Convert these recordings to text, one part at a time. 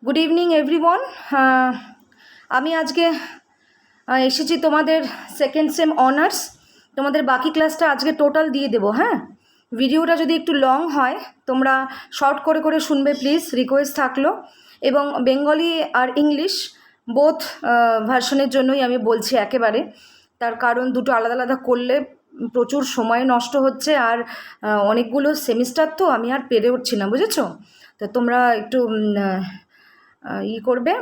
Good evening everyone. আমি আজকে এসেছি তোমাদের সেকেন্ড সেম অনার্স। তোমাদের বাকি ক্লাসটা আজকে টোটাল দিয়ে দেবো। হ্যাঁ, ভিডিওটা যদি একটু লং হয় তোমরা শর্ট করে করে শুনবে প্লিজ, রিকোয়েস্ট থাকলো। এবং বেঙ্গলি আর ইংলিশ বোথ ভার্সনের জন্যই আমি বলছি একেবারে, তার কারণ দুটো আলাদা আলাদা করলে প্রচুর সময় নষ্ট হচ্ছে, আর অনেকগুলো সেমিস্টার তো আমি আর পেরে উঠছি না, বুঝেছো? তো তোমরা একটু করবে,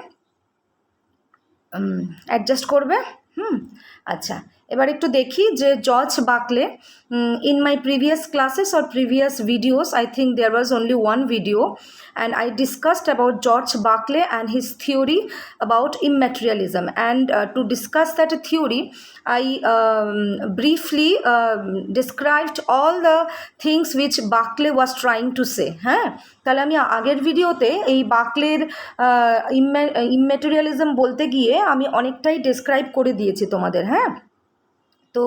অ্যাডজাস্ট করবে। আচ্ছা, এবার একটু দেখি যে George বাকলে, in my previous classes or previous videos, I think there was only one video and I discussed about George Berkeley and his theory about immaterialism, and to discuss that theory I briefly described all the things which Berkeley was trying to say. হ্যাঁ, তাহলে আমি আগের ভিডিওতে এই বাকলের ইম্যাটেরিয়ালিজম বলতে গিয়ে আমি অনেকটাই ডেসক্রাইব করে দিয়েছি তোমাদের। হ্যাঁ, তো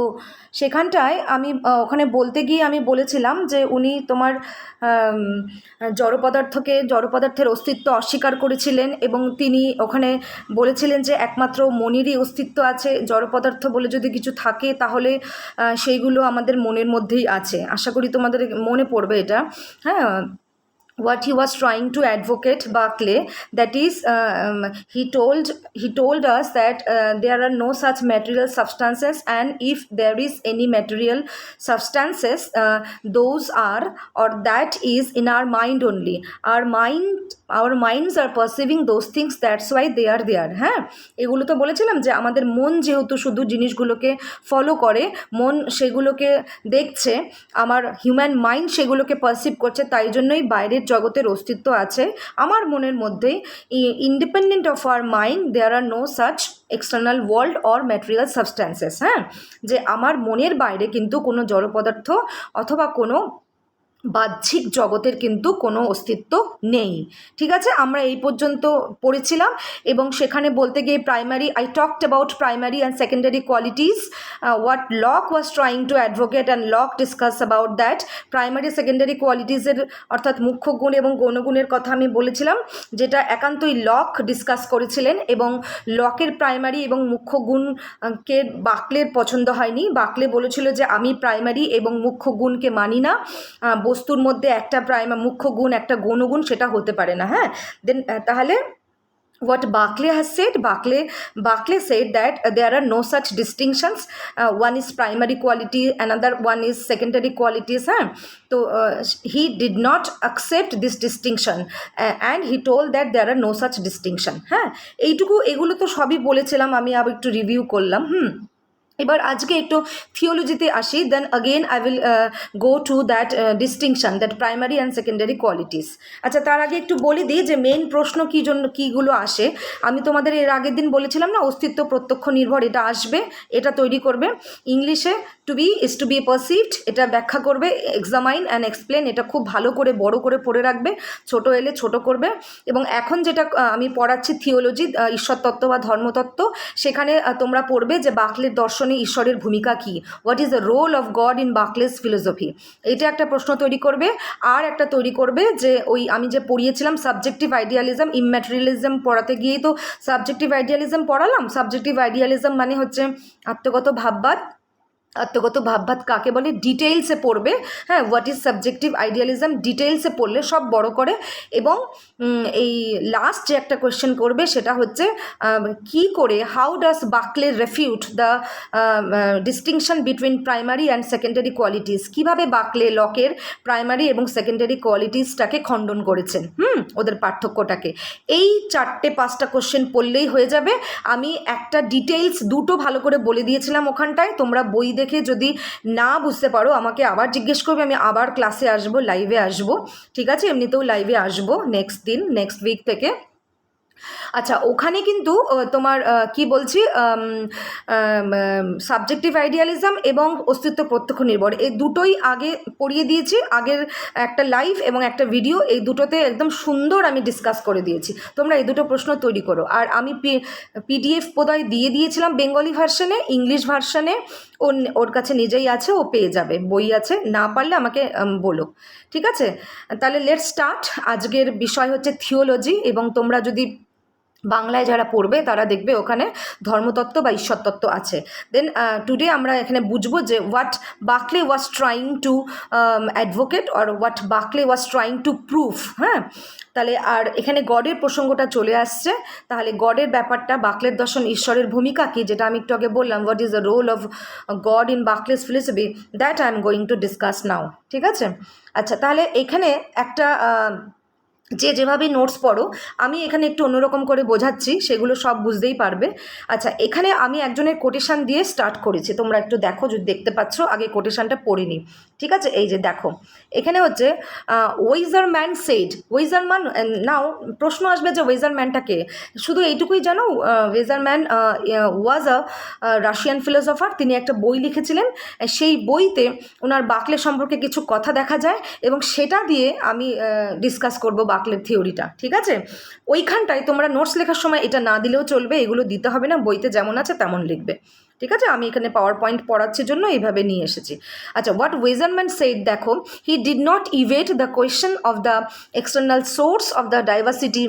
সেখানটায় আমি ওখানে বলতে গিয়ে আমি বলেছিলাম যে উনি তোমার জড়পদার্থের অস্তিত্ব অস্বীকার করেছিলেন, এবং তিনি ওখানে বলেছিলেন যে একমাত্র মনেরই অস্তিত্ব আছে, জড়পদার্থ বলে যদি কিছু থাকে তাহলে সেইগুলো আমাদের মনের মধ্যেই আছে। আশা করি তোমাদের মনে পড়বে এটা। হ্যাঁ, what he was trying to advocate Berkeley, that is he told us that there are no such material substances, and if there is any material substances, those are, or that is in our mind only. Our minds are perceiving those things, that's why they are there. হ্যাঁ, এগুলো তো বলেছিলাম যে আমাদের মন যেহেতু শুধু জিনিসগুলোকে ফলো করে, মন সেগুলোকে দেখছে, আমার হিউম্যান মাইন্ড সেগুলোকে পারসিভ করছে, তাই জন্যই বাইরের জগতের অস্তিত্ব আছে আমার মনের মধ্যেই। Independent of our mind there are no such external world or material substances. হ্যাঁ, যে আমার মনের বাইরে কিন্তু কোনো জড় পদার্থ অথবা কোনো বাহ্যিক জগতের কিন্তু কোনো অস্তিত্ব নেই। ঠিক আছে, আমরা এই পর্যন্ত পড়েছিলাম, এবং সেখানে বলতে গিয়ে I talked about primary and secondary qualities, what Locke was trying to advocate and Locke discuss about that. Primary secondary কোয়ালিটিসের অর্থাৎ মুখ্য গুণ এবং গৌণগুণের কথা আমি বলেছিলাম, যেটা একান্তই লক ডিসকাস করেছিলেন, এবং লকের প্রাইমারি এবং মুখ্য গুণকে বাকলের পছন্দ হয়নি। বাকলে বলেছিল যে আমি প্রাইমারি এবং মুখ্য গুণকে মানি না, বস্তুর মধ্যে একটা মুখ্য গুণ একটা গৌণগুণ সেটা হতে পারে না। হ্যাঁ, দেন তাহলে what Berkeley has said, Berkeley said that there are no such distinctions. One is primary quality, another one is secondary qualities. So he did not accept this distinction, and he told that there are no such distinction. হ্যাঁ, এগুলো তো সবই বলেছিলাম, আমি আবার একটু review করলাম। এবার আজকে একটু থিওলজিতে আসি, then again I will go to that distinction, that primary and secondary qualities. আচ্ছা, তার আগে একটু বলে দিই যে মেইন প্রশ্ন কীগুলো আসে। আমি তোমাদের এর আগের দিন বলেছিলাম না, অস্তিত্ব প্রত্যক্ষ নির্ভর, এটা আসবে, এটা তৈরি করবে। ইংলিশে to be is to be perceived, এটা ব্যাখ্যা করবে। এক্সামাইন অ্যান্ড এক্সপ্লেন, এটা খুব ভালো করে বড় করে পড়ে রাখবে, ছোট এলে ছোট করবে। এবং এখন যেটা আমি পড়াচ্ছি থিওলজি, ঈশ্বরতত্ত্ব বা ধর্মতত্ত্ব, সেখানে তোমরা পড়বে যে বাকলের দর্শনে ঈশ্বরের ভূমিকা কী, what is the role of God in Berkeley's philosophy. এটা একটা প্রশ্ন তৈরি করবে। আর একটা তৈরি করবে যে ওই আমি যে পড়িয়েছিলাম সাবজেক্টিভ আইডিয়ালিজম, ইম্যাটেরিয়ালিজম পড়াতে গিয়েই তো সাবজেক্টিভ আইডিয়ালিজম পড়ালাম। সাবজেক্টিভ আইডিয়ালিজম মানে হচ্ছে আত্মগত ভাববাদ। আত্মগত ভাববাদ কাকে বলে ডিটেইলসে পড়বে। হ্যাঁ, হোয়াট ইজ সাবজেক্টিভ আইডিয়ালিজম ডিটেইলসে পড়লে সব বড় করে। এবং এই লাস্ট যে একটা কোয়েশ্চেন করবে সেটা হচ্ছে কি করে, how does Berkeley refute the distinction between primary and secondary qualities. কীভাবে বাকলে লকের প্রাইমারি এবং সেকেন্ডারি কোয়ালিটিসটাকে খণ্ডন করেছেন, ওদের পার্থক্যটাকে। এই 4-5টা কোশ্চেন পড়লেই হয়ে যাবে। আমি একটা ডিটেইলস দুটো ভালো করে বলে দিয়েছিলাম ওখানটায়, তোমরা বই দেখে যদি না বুঝতে পারো আমাকে আবার জিজ্ঞেস করবে, আমি আবার ক্লাসে আসবো, লাইভে আসবো। ঠিক আছে, এমনিতেও লাইভে আসবো নেক্সট উইক থেকে। আচ্ছা, ওখানে কিন্তু তোমার কি বলছি, সাবজেক্টিভ আইডিয়ালিজম এবং অস্তিত্ব প্রত্যক্ষ নির্ভর এই দুটোই আগে পড়িয়ে দিয়েছি। আগের একটা লাইভ এবং একটা ভিডিও, এই দুটোতে একদম সুন্দর আমি ডিসকাস করে দিয়েছি। তোমরা এই দুটো প্রশ্ন তৈরি করো। আর আমি পিডিএফ বোধহয় দিয়ে দিয়েছিলাম বেঙ্গলি ভার্সনে, ইংলিশ ভার্সনে ওর কাছে নিজেই আছে, ও পেয়ে যাবে, বই আছে। না পারলে আমাকে বলো, ঠিক আছে? তাহলে লেটস স্টার্ট। আজকের বিষয় হচ্ছে থিওলজি, এবং তোমরা যদি বাংলায় যারা পড়বে তারা দেখবে ওখানে ধর্মতত্ত্ব বা ঈশ্বরতত্ত্ব আছে। দেন টুডে আমরা এখানে বুঝবো যে what বাকলে was trying to advocate or what বাকলে was trying to proof. হ্যাঁ, তাহলে আর এখানে গডের প্রসঙ্গটা চলে আসছে। তাহলে গডের ব্যাপারটা, বাকলের দর্শন, ঈশ্বরের ভূমিকা কী, যেটা আমি একটু আগে বললাম, what is the role of God in Berkeley's philosophy, that I am going to discuss now. ঠিক আছে? আচ্ছা, তাহলে এখানে একটা যে যেভাবে নোটস পড়ো, আমি এখানে একটু অন্যরকম করে বোঝাচ্ছি, সেগুলো সব বুঝতেই পারবে। আচ্ছা, এখানে আমি একজনের কোটেশান দিয়ে স্টার্ট করেছি, তোমরা একটু দেখো, যদি দেখতে পাচ্ছ। আগে কোটেশানটা পড়ে নিই, ঠিক আছে? এই যে দেখো, এখানে হচ্ছে Weizerman said. Weizerman, now প্রশ্ন আসবে যে ওয়েজার ম্যানটাকে, শুধু এইটুকুই জানো, Weizerman was a Russian philosopher. তিনি একটা বই লিখেছিলেন, সেই বইতে ওনার বাকলে সম্পর্কে কিছু কথা দেখা যায়, এবং সেটা দিয়ে আমি ডিসকাস করব বাকলের থিওরিটা। ঠিক আছে? ওইখানটায় তোমরা নোটস লেখার সময় এটা না দিলেও চলবে, এগুলো দিতে হবে না, বইতে যেমন আছে তেমন লিখবে। ঠিক আছে? আমি এখানে পাওয়ার পয়েন্ট পড়াচ্ছি জন্য এইভাবে নিয়ে এসেছি। আচ্ছা, হোয়াট ওয়েজারম্যান সেড, দেখো, হি did not Yvette the question of the external source of the diversity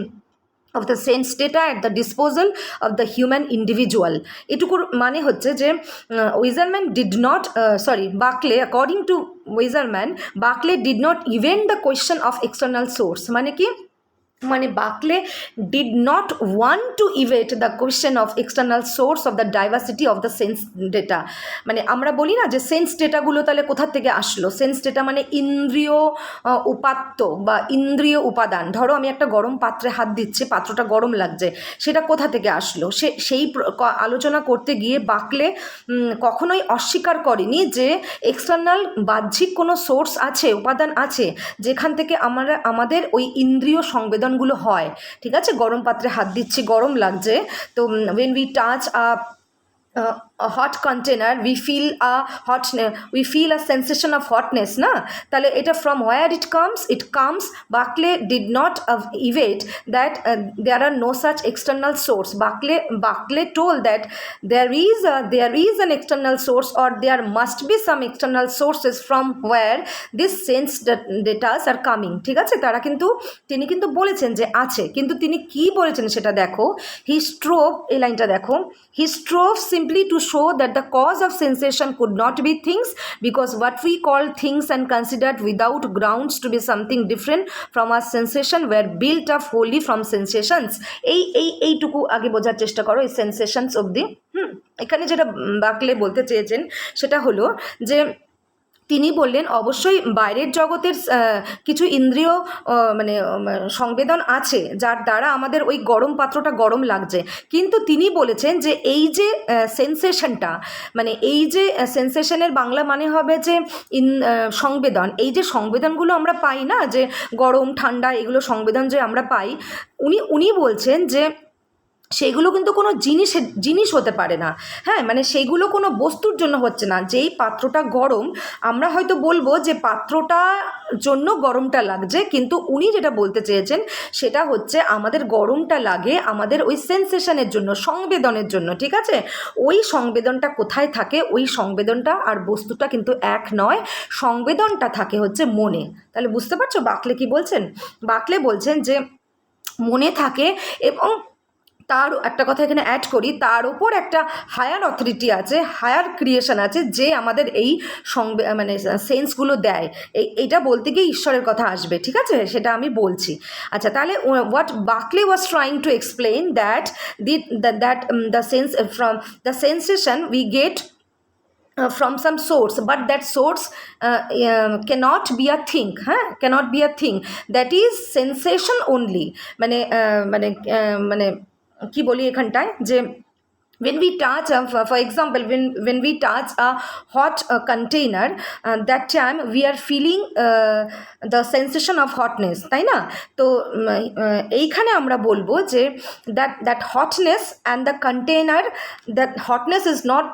of the sense data at the disposal of the human individual. এটুকুর মানে হচ্ছে যে Weizerman did not, Berkeley, according to Weizerman, Berkeley did not evade the question of external source. মানে কি? মানে Berkeley did not want to evade the question of external source of the diversity of the sense data. মানে আমরা বলি না যে sense ডেটাগুলো তাহলে কোথা থেকে আসলো? সেন্স ডেটা মানে ইন্দ্রিয় উপাত্ত বা ইন্দ্রিয় উপাদান। ধরো আমি একটা গরম পাত্রে হাত দিচ্ছি, পাত্রটা গরম লাগছে, সেটা কোথা থেকে আসলো? সেই আলোচনা করতে গিয়ে বাকলে কখনোই অস্বীকার করেনি যে এক্সটার্নাল বাহ্যিক কোনো সোর্স আছে, উপাদান আছে, যেখান থেকে আমাদের ওই ইন্দ্রিয় সংবেদনগুলো হয়। ঠিক আছে? গরম পাত্রে হাত দিচ্ছি, গরম লাগছে, তো when we touch a hot container, we feel a sensation of hotness, না? তাহলে এটা from where it comes, Barclay did not evade that there are no such external source. Barclay told that there is an external source, or there must be some external sources from where this sense data are coming. ঠিক আছে? তিনি কিন্তু বলেছেন যে আছে, কিন্তু তিনি কি বলেছেন সেটা দেখো। he strove, এই লাইনটা দেখো, he strove simply to show that the cause of sensation could not be things, because what we call things and considered without grounds to be something different from our sensation were built up wholly from sensations. এইটুকু আগে বোঝার চেষ্টা করো, এই সেন্সেশনস অবধি। এখানে যেটা বাকলে বলতে চেয়েছেন সেটা হলো যে তিনি বললেন অবশ্যই বাইরের জগতের কিছু ইন্দ্রিয় সংবেদন আছে, যার দ্বারা আমাদের ওই গরম পাত্রটা গরম লাগছে, কিন্তু তিনি বলেছেন যে এই যে সেন্সেশনটা, মানে এই যে সেন্সেশনের বাংলা মানে হবে যে সংবেদন, এই যে সংবেদনগুলো আমরা পাই না, যে গরম ঠান্ডা এগুলো সংবেদন যে আমরা পাই, উনি বলছেন যে সেগুলো কিন্তু কোনো জিনিস হতে পারে না। হ্যাঁ, মানে সেইগুলো কোনো বস্তুর জন্য হচ্ছে না। যেই পাত্রটা গরম, আমরা হয়তো বলবো যে পাত্রটা জন্য গরমটা লাগছে, কিন্তু উনি যেটা বলতে চেয়েছেন সেটা হচ্ছে আমাদের গরমটা লাগে আমাদের ওই সেন্সেশনের জন্য, সংবেদনের জন্য। ঠিক আছে? ওই সংবেদনটা কোথায় থাকে? ওই সংবেদনটা আর বস্তুটা কিন্তু এক নয়, সংবেদনটা থাকে হচ্ছে মনে। তাহলে বুঝতে পারছো বাকলে কি বলছেন? বাকলে বলছেন যে মনে থাকে, এবং তার একটা কথা এখানে অ্যাড করি, তার উপর একটা হায়ার অথরিটি আছে, হায়ার ক্রিয়েশন আছে, যে আমাদের এই সেন্সগুলো দেয়। এইটা বলতে গিয়ে ঈশ্বরের কথা আসবে। ঠিক আছে? সেটা আমি বলছি। আচ্ছা, তাহলে what বাকলে was trying to explain that the sense from the sensation we get from some source, but that source cannot be a thing. Cannot be a thing, that is sensation only. মানে কি বলি এখানটায়, যে when we touch for example, when we touch a hot container, that time we are feeling the sensation of hotness, তাই না? তো এইখানে আমরা বলবো যে that hotness and the container, that hotness is not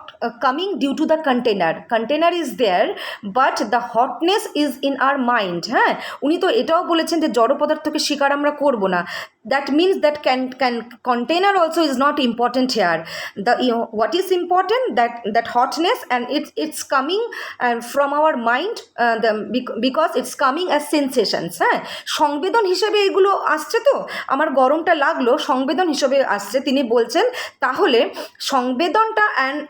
coming due to the container is there, but the hotness is in our mind. হ্যাঁ, উনি তো এটাও বলেছেন যে জড় পদার্থকে স্বীকার আমরা করব না, that means that can container also is not important here. The what is important, that hotness, and it's coming from our mind, because it's coming as sensations. হ্যাঁ, সংবেদন হিসেবে এগুলো আসছে, তো আমার গরমটা লাগলো সংবেদন হিসেবে আসছে। তিনি বলছেন তাহলে সংবেদনটা অ্যান্ড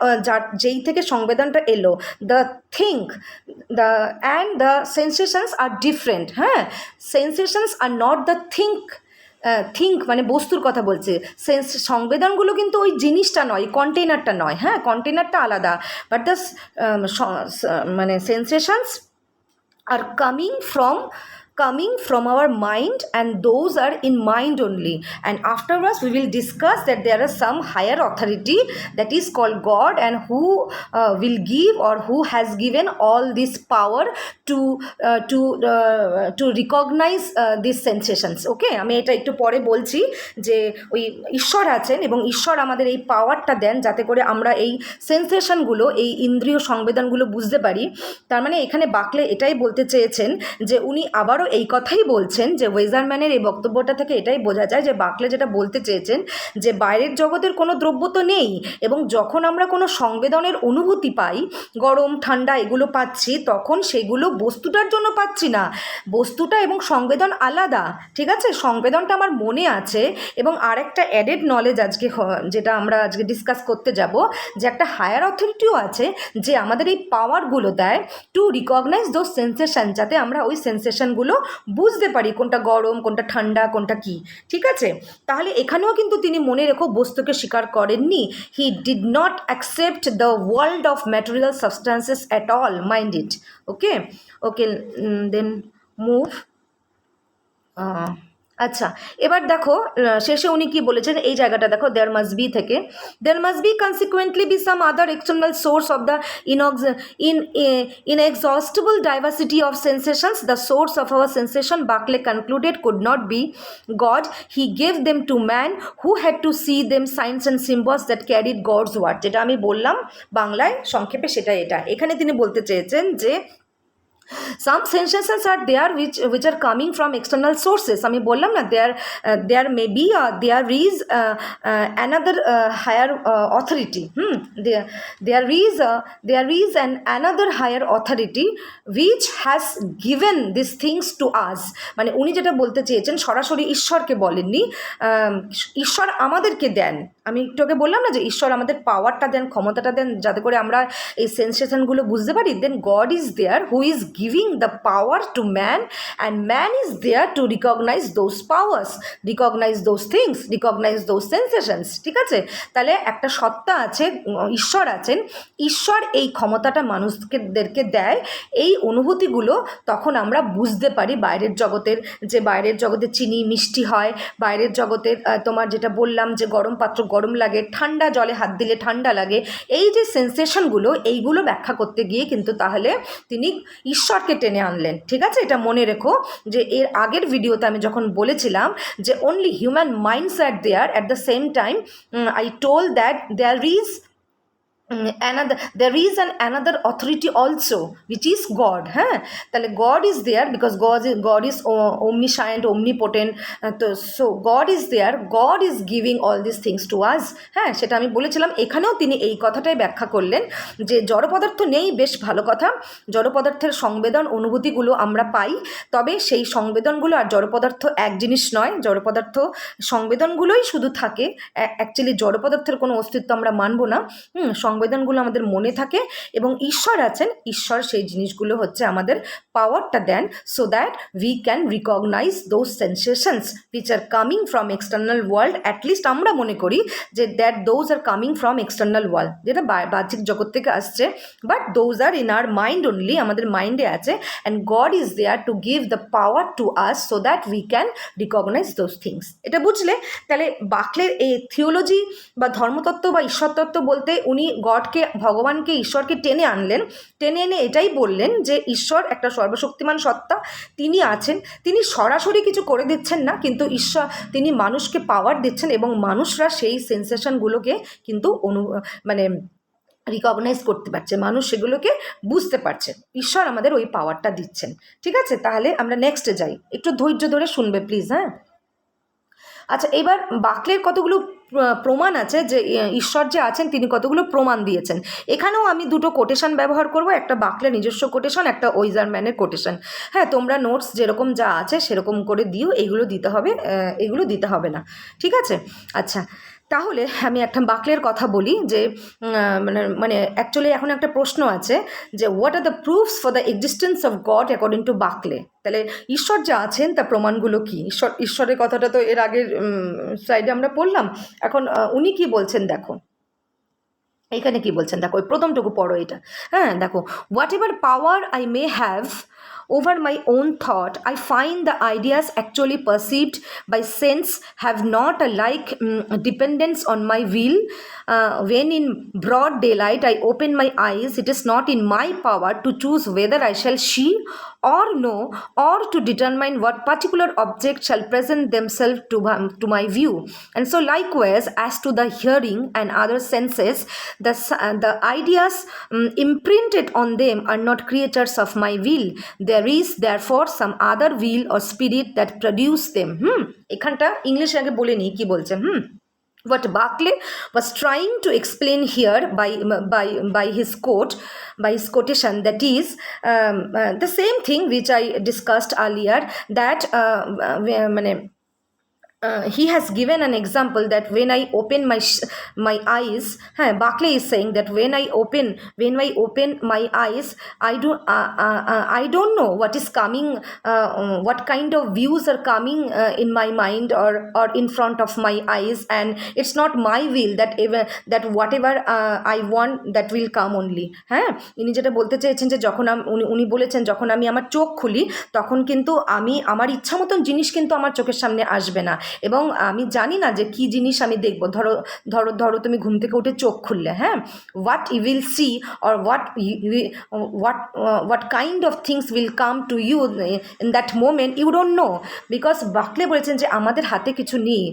যেই থেকে সংবেদনটা এলো, the thing the sensations are different. হ্যাঁ, sensations are not the thing মানে বস্তুর কথা বলছে। সংবেদনগুলো কিন্তু ওই জিনিসটা নয়, কন্টেনারটা নয়। হ্যাঁ, কন্টেনারটা আলাদা, বাট দ্য মানে সেন্সেশনস আর coming from our mind, and those are in mind only. And afterwards we will discuss that there are some higher authority that is called God, and who will give, or who has given all this power to recognize these sensations. ওকে, আমি এটা একটু পরে বলছি যে ওই ঈশ্বর আছেন এবং ঈশ্বর আমাদের এই পাওয়ারটা দেন যাতে করে আমরা এই সেন্সেশনগুলো, এই ইন্দ্রিয় সংবেদনগুলো বুঝতে পারি। তার মানে এখানে বাকলে এটাই বলতে চেয়েছেন যে উনি আবারও এই কথাই বলছেন, যে ওয়েজারম্যানের এই বক্তব্যটা থেকে এটাই বোঝা যায় যে বাকলে যেটা বলতে চেয়েছেন যে বাইরের জগতের কোনো দ্রব্য তো নেই, এবং যখন আমরা কোনো সংবেদনের অনুভূতি পাই, গরম ঠান্ডা এগুলো পাচ্ছি, তখন সেগুলো বস্তুটার জন্য পাচ্ছি না। বস্তুটা এবং সংবেদন আলাদা, ঠিক আছে? সংবেদনটা আমার মনে আছে, এবং আরেকটা অ্যাডেড নলেজ আজকে যেটা আমরা আজকে ডিসকাস করতে যাব, যে একটা হায়ার অথরিটিও আছে যে আমাদের এই পাওয়ারগুলো দেয় টু রিকগনাইজ দোজ সেন্সেশন, যাতে আমরা ওই সেন্সেশনগুলো বুঝতে পারি কোনটা গরম, কোনটা ঠান্ডা, কোনটা কি। ঠিক আছে, তাহলে এখানেও কিন্তু তিনি মনে রেখো বস্তুকে স্বীকার করেননি। He did not accept the world of material substances at all, mind it. Okay okay, then move. আচ্ছা, এবার দেখো শেষে উনি কি বলেছেন, এই জায়গাটা দেখো, দেয়ার মাস্ট বি থেকে, there must be consequently be some other external source of the inexhaustible diversity of sensations. The source of our sensation, Barclay concluded, could not be God. He gave them to man, who had to see them signs and symbols that carried God's word. যেটা আমি বললাম বাংলায় সংক্ষেপে, সেটা এটা। এখানে তিনি বলতে চেয়েছেন যে some sensations are there which are coming from external sources. আমি বললাম না, there may be there is another higher authority. There is another higher authority which has given these things to us. মানে উনি যেটা বলতে চেয়েছেন, সরাসরি ঈশ্বরকে বলেননি, ঈশ্বর আমাদেরকে দেন। আমি একটু আগে বললাম না যে ঈশ্বর আমাদের পাওয়ারটা দেন, ক্ষমতাটা দেন, যাতে করে আমরা এই সেন্সেশনগুলো বুঝতে পারি। Then God is there who is giving the power to man, and man is there to recognize those powers, recognize those things, recognize those sensations. ঠিক আছে, তাহলে একটা সত্তা আছে, ঈশ্বর আছেন, ঈশ্বর এই ক্ষমতাটা মানুষদেরকে দেয়, এই অনুভূতিগুলো তখন আমরা বুঝতে পারি বাইরের জগতের, যে বাইরের জগতে চিনি মিষ্টি হয়, বাইরের জগতের তোমার যেটা বললাম যে গরম পাত্র গরম লাগে, ঠান্ডা জলে হাত দিলে ঠান্ডা লাগে, এই যে সেন্সেশনগুলো, এইগুলো ব্যাখ্যা করতে গিয়ে কিন্তু তাহলে তিনি ঈশ্বরকে টেনে আনলেন। ঠিক আছে, এটা মনে রেখো যে এর আগের ভিডিওতে আমি যখন বলেছিলাম যে only human minds are there, at the same time I told that there is another authority also which is God. হ্যাঁ, তাহলে God is there because God is omniscient, omnipotent. So God is there, God is giving all these things to us. হ্যাঁ, সেটা আমি বলেছিলাম। এখানেও তিনি এই কথাটাই ব্যাখ্যা করলেন যে জড় পদার্থ নেই, বেশ ভালো কথা, জড় পদার্থের সংবেদন অনুভূতিগুলো আমরা পাই, তবে সেই সংবেদনগুলো আর জড় পদার্থ এক জিনিস নয়। জড় পদার্থ সংবেদনগুলোই শুধু থাকে, অ্যাকচুয়ালি জড় পদার্থের কোনো অস্তিত্ব আমরা মানব না। সংবেদন সংবেদনগুলো আমাদের মনে থাকে, এবং ঈশ্বর আছেন, ঈশ্বর সেই জিনিসগুলো হচ্ছে আমাদের পাওয়ারটা then, so that we can recognise those sensations which are coming from external world. At least আমরা মনে করি যে that those are coming from external world, যেটা বাহ্যিক জগৎ থেকে আসছে, but those are in our mind only, আমাদের মাইন্ডে আছে, and God is there to give the power to us so that we can recognise those things. এটা বুঝলে? তাহলে বাকলের এই থিওলজি বা ধর্মতত্ত্ব বা ঈশ্বরতত্ত্ব বলতে উনি গডকে, ভগবানকে, ঈশ্বরকে টেনে আনলেন, টেনে এনে এটাই বললেন যে ঈশ্বর একটা সর্বশক্তিমান সত্তা, তিনি আছেন, তিনি সরাসরি কিছু করে দিচ্ছেন না, কিন্তু ঈশ্বর তিনি মানুষকে পাওয়ার দিচ্ছেন, এবং মানুষরা সেই সেন্সেশনগুলোকে কিন্তু মানে রিকগনাইজ করতে পারছে, মানুষ সেগুলোকে বুঝতে পারছে, ঈশ্বর আমাদের ওই পাওয়ারটা দিচ্ছেন। ঠিক আছে, তাহলে আমরা নেক্সটে যাই, একটু ধৈর্য ধরে শুনবে প্লিজ। হ্যাঁ, আচ্ছা, এবার বাকলের কতগুলো প্রমাণ আছে যে ঈশ্বর যে আছেন তিনি কতগুলো প্রমাণ দিয়েছেন। এখানেও আমি দুটো কোটেশন ব্যবহার করব, একটা বাকলের নিজস্ব কোটেশন, একটা ওইজারম্যানের কোটেশন। হ্যাঁ, তোমরা নোটস যেরকম যা আছে সেরকম করে দিও, এইগুলো দিতে হবে, এগুলো দিতে হবে না। ঠিক আছে, আচ্ছা, তাহলে আমি একটা বাকলের কথা বলি যে মানে অ্যাকচুয়ালি এখন একটা প্রশ্ন আছে যে what are the proofs for the existence of God according to Berkeley. তাহলে ঈশ্বর যা আছেন তার প্রমাণগুলো কি? ঈশ্বরের কথাটা তো এর আগের স্লাইডে আমরা পড়লাম। এখন উনি কি বলছেন দেখো, এইখানে কি বলছেন দেখো, ওই প্রথমটুকু পড়ো এটা। হ্যাঁ, দেখো, what ever power I may have over my own thought, I find the ideas actually perceived by sense have not a like dependence on my will. When in broad daylight I open my eyes, it is not in my power to choose whether I shall see or know, or to determine what particular object shall present themselves to my view. And so likewise, as to the hearing and other senses, the ideas imprinted on them are not creatures of my will. There is therefore some other will or spirit that produce them. এখানটা ইংলিশে আগে বলে নিই কি বলছেন। What Barclay was trying to explain here by his quote, by his quotation, that is the same thing which I discussed earlier, that he has given an example that when I open my eyes, Barclay is saying that when I open my eyes, I don't know what is coming, what kind of views are coming in my mind or in front of my eyes, and it's not my will that whatever I want that will come only. হ্যাঁ, ইনি যেটা বলতে চেয়েছেন যে যখন উনি বলেছেন যখন আমি আমার চোখ খুলি তখন কিন্তু আমি আমার ইচ্ছা মতন জিনিস কিন্তু আমার চোখের সামনে আসবে না, এবং আমি জানি না যে কি জিনিস আমি দেখবো। ধরো তুমি ঘুম থেকে উঠে চোখ খুললে, হ্যাঁ, what you will see or what kind of things will come to you in that moment you don't know, because Berkeley বলেছেন যে আমাদের হাতে কিছু নেই।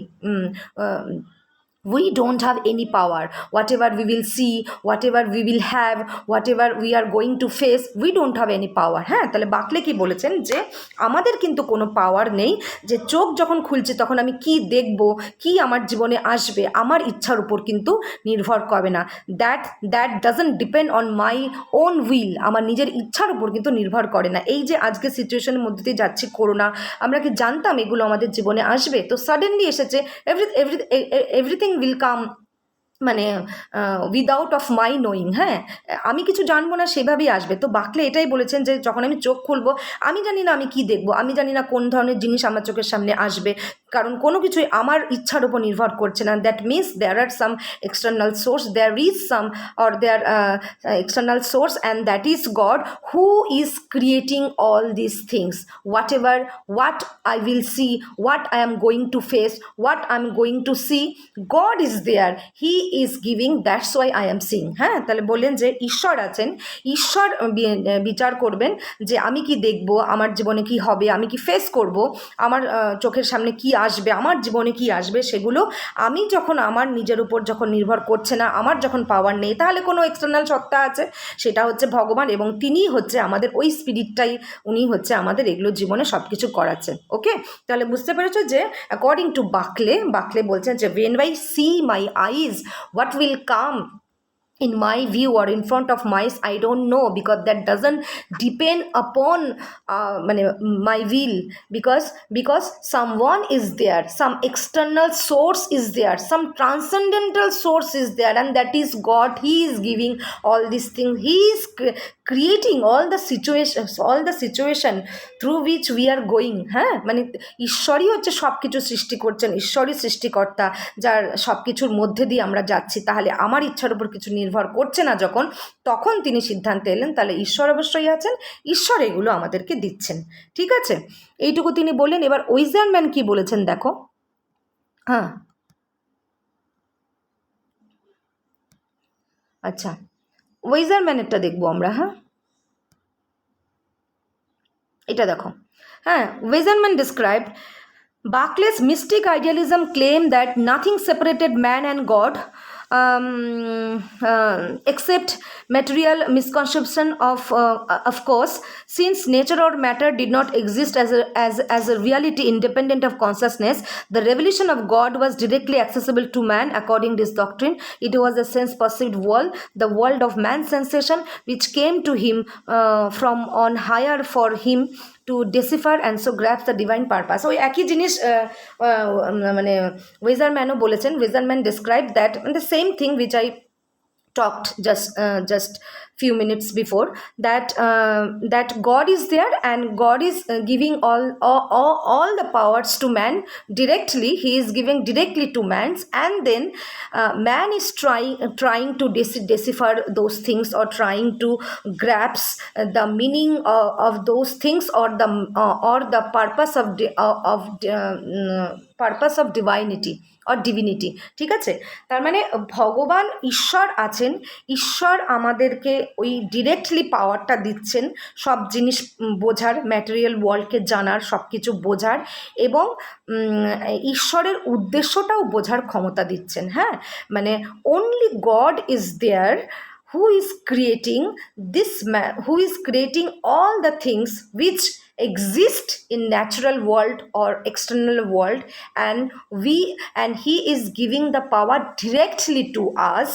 We don't have any power. Whatever we will see, whatever we will have, whatever we are going to face, we don't have any power. হ্যাঁ, তাহলে বাকলে কি বলেছেন যে আমাদের কিন্তু কোনো পাওয়ার নেই, যে চোখ যখন খুলছে তখন আমি কি দেখব, কি আমার জীবনে আসবে, আমার ইচ্ছার উপর কিন্তু নির্ভর করবে না। That doesn't depend on my own will, আমার নিজের ইচ্ছার উপর কিন্তু নির্ভর করে না। এই যে আজকে সিচুয়েশনের মধ্যে দিয়ে যাচ্ছি করোনা, আমরা কি জানতাম এগুলো আমাদের জীবনে আসবে? তো সাডেনলি এসেছে, এভরিথিং will come মানে উইদাউট অফ মাই নোয়িং। হ্যাঁ, আমি কিছু জানবো না, সেভাবেই আসবে। তো বাকলে এটাই বলেছেন যে যখন আমি চোখ খুলবো আমি জানি না আমি কি দেখবো, আমি জানি না কোন ধরনের জিনিস আমার চোখের সামনে আসবে, কারণ কোনো কিছুই আমার ইচ্ছার উপর নির্ভর করছে না। That means there are some external source, there is some or there external source, and that is God who is creating all this things. What I will see, what I am going to face, what I am going to see, God is there, he is giving, that's why I am seeing. হ্যাঁ, তাহলে বললেন যে ঈশ্বর আছেন, ঈশ্বর বিচার করবেন যে আমি কি দেখব, আমার জীবনে কি হবে, আমি কি ফেস করব, আমার চোখের সামনে কি আসবে, আমার জীবনে কি আসবে, সেগুলো আমি যখন আমার নিজের উপর যখন নির্ভর করছে না, আমার যখন পাওয়ার নেই, তাহলে কোনো এক্সটার্নাল সত্তা আছে, সেটা হচ্ছে ভগবান, এবং তিনিই হচ্ছে আমাদের ওই স্পিরিটটাই, উনি হচ্ছে আমাদের এগুলো জীবনে সব কিছু করাচ্ছেন। ওকে, তাহলে বুঝতে পেরেছো যে অ্যাকর্ডিং টু বাকলে বলছেন যে when I see my eyes, what will come in my view or in front of my eyes, I don't know, because that doesn't depend upon মানে my will, because someone is there, some external source is there, some transcendental source is there, and that is God. He is giving all these things. He is creating all the situation through which we are going. হ্যাঁ, মানে ঈশ্বরই হচ্ছে সব কিছু সৃষ্টি করছেন, ঈশ্বরই সৃষ্টিকর্তা, যার সব কিছুর মধ্যে দিয়ে আমরা যাচ্ছি। তাহলে আমার ইচ্ছার উপর কিছু নির্ভর করছে না যখন, তখন তিনি সিদ্ধান্তে এলেন, তাহলে ঈশ্বর অবশ্যই আছেন, ঈশ্বর এগুলো আমাদেরকে দিচ্ছেন। ঠিক আছে, এইটুকু তিনি বললেন। এবার ওয়াইজারম্যান কি বলেছেন দেখো। হ্যাঁ, আচ্ছা, ওয়াইজারম্যানেরটা দেখবো আমরা। হ্যাঁ, এটা দেখো। হ্যাঁ, ওয়াইজারম্যান described Barclay's mystic idealism claimed that nothing separated man and God except material misconception of course, since nature or matter did not exist as a reality independent of consciousness. The revelation of God was directly accessible to man. According to this doctrine, it was a sense perceived world, the world of man's sensation, which came to him from on higher for him to decipher and so grasp the divine purpose. ওই একই জিনিস মানে ওয়েজারম্যানও বলেছেন। ওয়েজারম্যান described that the same thing which I talked just few minutes before, that God is there and God is giving all the powers to man directly. He is giving directly to man, and then man is trying to decipher those things, or trying to grasp the meaning of those things, or the purpose of divinity or divinity. ঠিক আছে, তার মানে ভগবান ঈশ্বর আছেন, ঈশ্বর আমাদেরকে ওই ডিরেক্টলি পাওয়ারটা দিচ্ছেন সব জিনিস বোঝার, ম্যাটেরিয়াল ওয়ার্ল্ডকে জানার, সব কিছু বোঝার, এবং ঈশ্বরের উদ্দেশ্যটাও বোঝার ক্ষমতা দিচ্ছেন। হ্যাঁ, মানে only God is there who is creating all the things which exist in natural world or external world, and he is giving the power directly to us,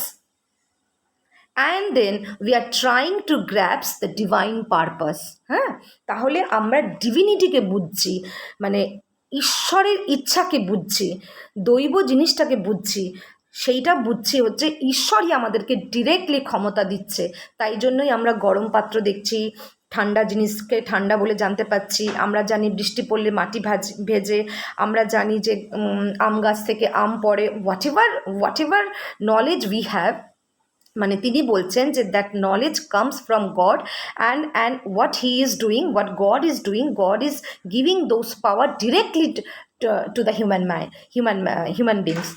and then we are trying to grasp the divine purpose. হ্যাঁ, তাহলে আমরা ডিভিনিটিকে বুঝছি, মানে ঈশ্বরের ইচ্ছাকে বুঝছি, দৈব জিনিসটাকে বুঝছি, সেইটা বুঝছি হচ্ছে ঈশ্বরই আমাদেরকে ডিরেক্টলি ক্ষমতা দিচ্ছে। তাই জন্যই আমরা গরম পাত্র দেখছি, ঠান্ডা জিনিসকে ঠান্ডা বলে জানতে পাচ্ছি, আমরা জানি বৃষ্টি পড়লে মাটি ভেজে, আমরা জানি যে আম গাছ থেকে আম পড়ে, what ever knowledge we have, মানে তিনি বলছেন যে that knowledge comes from god, and what he is doing, what god is doing, god is giving those power directly to the human beings.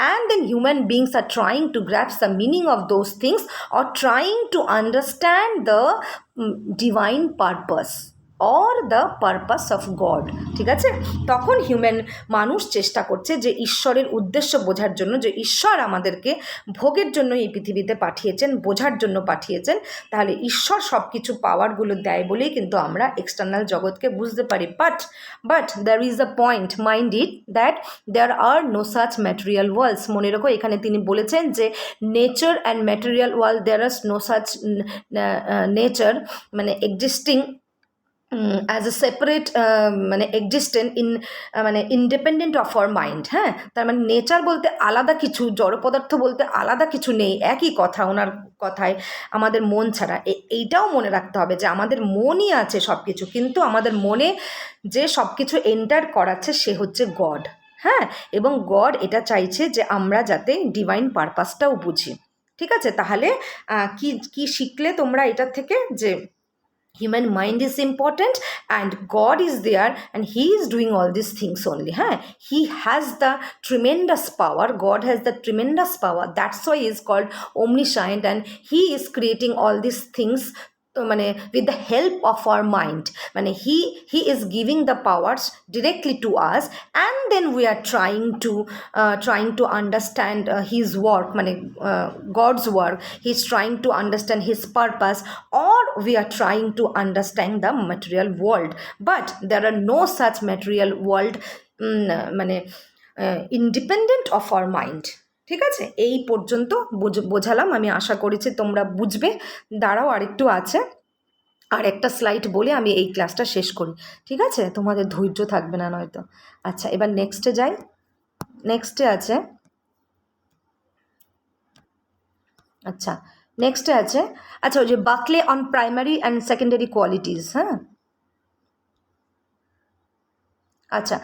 And then human beings are trying to grasp the meaning of those things, or trying to understand the divine purpose or the purpose of God. ঠিক আছে, তখন মানুষ চেষ্টা করছে যে ঈশ্বরের উদ্দেশ্য বোঝার জন্য, যে ঈশ্বর আমাদেরকে ভোগের জন্য এই পৃথিবীতে পাঠিয়েছেন, বোঝার জন্য পাঠিয়েছেন। তাহলে ঈশ্বর সব কিছু পাওয়ারগুলো দেয় বলেই কিন্তু আমরা এক্সটার্নাল জগৎকে বুঝতে পারি। But there is a point, mind it, that there are no such material worlds. মনে রেখো, এখানে তিনি বলেছেন যে nature and material world, there are no such nature, মানে এক্সিস্টিং অ্যাজ এ সেপারেট, মানে এক্সিস্টেন্ট মানে ইন্ডিপেন্ডেন্ট অফ আওয়ার মাইন্ড। হ্যাঁ, তার মানে নেচার বলতে আলাদা কিছু, জড় পদার্থ বলতে আলাদা কিছু নেই, একই কথা ওনার কথায়, আমাদের মন ছাড়া। এইটাও মনে রাখতে হবে যে আমাদের মনই আছে সব কিছু, কিন্তু আমাদের মনে যে সব কিছু এন্টার করাচ্ছে সে হচ্ছে গড। হ্যাঁ, এবং গড এটা চাইছে যে আমরা যাতে ডিভাইন পারপাসটাও বুঝি। ঠিক আছে, তাহলে কি শিখলে তোমরা এটার থেকে, যে human mind is important and God is there and he is doing all these things only. He has the tremendous power, God has the tremendous power, that's why he is called omniscient, and he is creating all these things মানে with the help of our mind, মানে he is giving the powers directly to us, and then we are trying to understand his work, মানে God's work. He is trying to understand his purpose, or we are trying to understand the material world. But there are no such material world মানে independent of our mind. ঠিক আছে, এই পর্যন্ত বোঝালাম, আমি আশা করেছি তোমরা বুঝবে। দাঁড়াও আরেকটু আছে, আর একটা স্লাইড বলে আমি এই ক্লাসটা শেষ করি, ঠিক আছে? তোমাদের ধৈর্য থাকবে না নয়তো। আচ্ছা, এবার নেক্সটে যাই। নেক্সটে আছে, আচ্ছা নেক্সটে আছে, আচ্ছা ওই যে Berkeley on primary and secondary qualities, হ্যাঁ। আচ্ছা,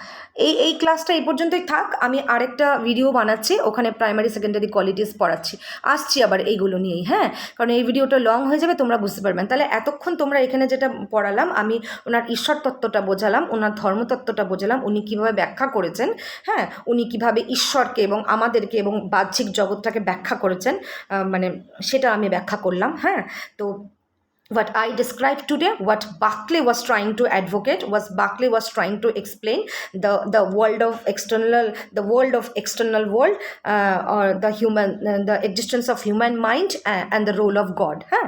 এই ক্লাসটা এই পর্যন্তই থাক, আমি আরেকটা ভিডিও বানাচ্ছি, ওখানে প্রাইমারি সেকেন্ডারি কোয়ালিটিস পড়াচ্ছি, আসছি আবার এইগুলো নিয়েই, হ্যাঁ। কারণ এই ভিডিওটা লং হয়ে যাবে, তোমরা বুঝতে পারবেন। তাহলে এতক্ষণ তোমরা এখানে যেটা পড়ালাম, আমি ওনার ঈশ্বর তত্ত্বটা বোঝালাম, ওনার ধর্মতত্ত্বটা বোঝালাম, উনি কীভাবে ব্যাখ্যা করেছেন, হ্যাঁ, উনি কীভাবে ঈশ্বরকে এবং আমাদেরকে এবং বাহ্যিক জগৎটাকে ব্যাখ্যা করেছেন, মানে সেটা আমি ব্যাখ্যা করলাম, হ্যাঁ। তো what I described today, what Berkeley was trying to advocate, was Berkeley was trying to explain the world of external, the world of external world, or the human, the existence of human mind, and the role of God. Huh?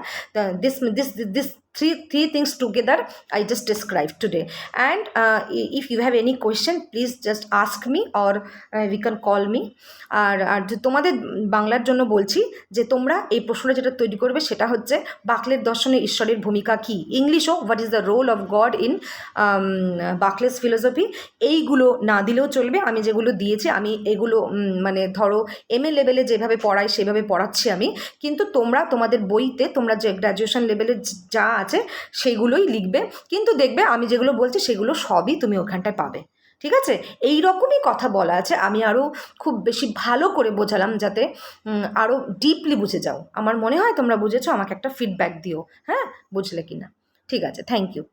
This three things together I just described today. And if you have any question, please just ask me, or we can call me. আর আর তোমাদের বাংলার জন্য বলছি যে তোমরা এই প্রশ্নটা যেটা তৈরি করবে সেটা হচ্ছে বাকলের দর্শনে ঈশ্বরের ভূমিকা কী, ইংলিশও what is the role of God in Berkeley's philosophy. এইগুলো না দিলেও চলবে, আমি যেগুলো দিয়েছি আমি এগুলো মানে ধরো এমএ লেভেলে যেভাবে পড়াই সেভাবে পড়াচ্ছি আমি, কিন্তু তোমরা তোমাদের বইতে তোমরা যে গ্র্যাজুয়েশন লেভেলে যা আছে সেইগুলোই লিখবে, কিন্তু দেখবে আমি যেগুলো বলছি সেগুলো সবই তুমি ওখানটায় পাবে, ঠিক আছে? এই রকমই কথা বলা আছে, আমি আরও খুব বেশি ভালো করে বোঝালাম যাতে আরও ডিপলি বুঝে যাও। আমার মনে হয় তোমরা বুঝেছো, আমাকে একটা ফিডব্যাক দিও, হ্যাঁ, বুঝলে কি না। ঠিক আছে, থ্যাংক ইউ।